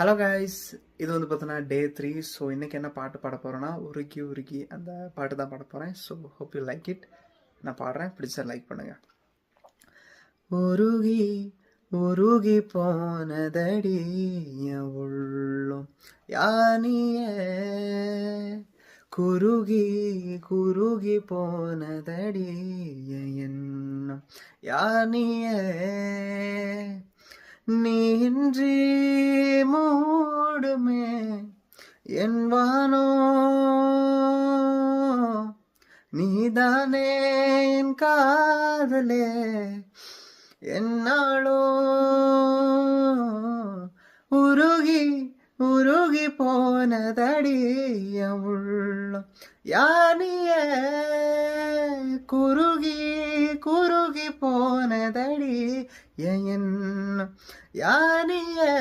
Hello guys, இது வந்து பார்த்தீங்கன்னா டே 3. ஸோ இன்றைக்கி என்ன பாட்டு பாட போகிறேன்னா, உருகி உருகி அந்த பாட்டு தான் பாட போகிறேன். So hope you like it. நான் பாடுறேன், பிடிச்சா லைக் பண்ணுங்கள். உருகி உருகி போனதடி என் உள்ளம் யானியே, குருகி குருகி போனதடி என் எண்ணம் யானியே, நீன்றி மூடுமே என் வானோ, நீதானே என் காதலே என்னாளோ, உருகி உருகி போனதடி என் உள்ளம் யானியே, குருகி குருகி போனதடி என் எண்ணம் யானியே.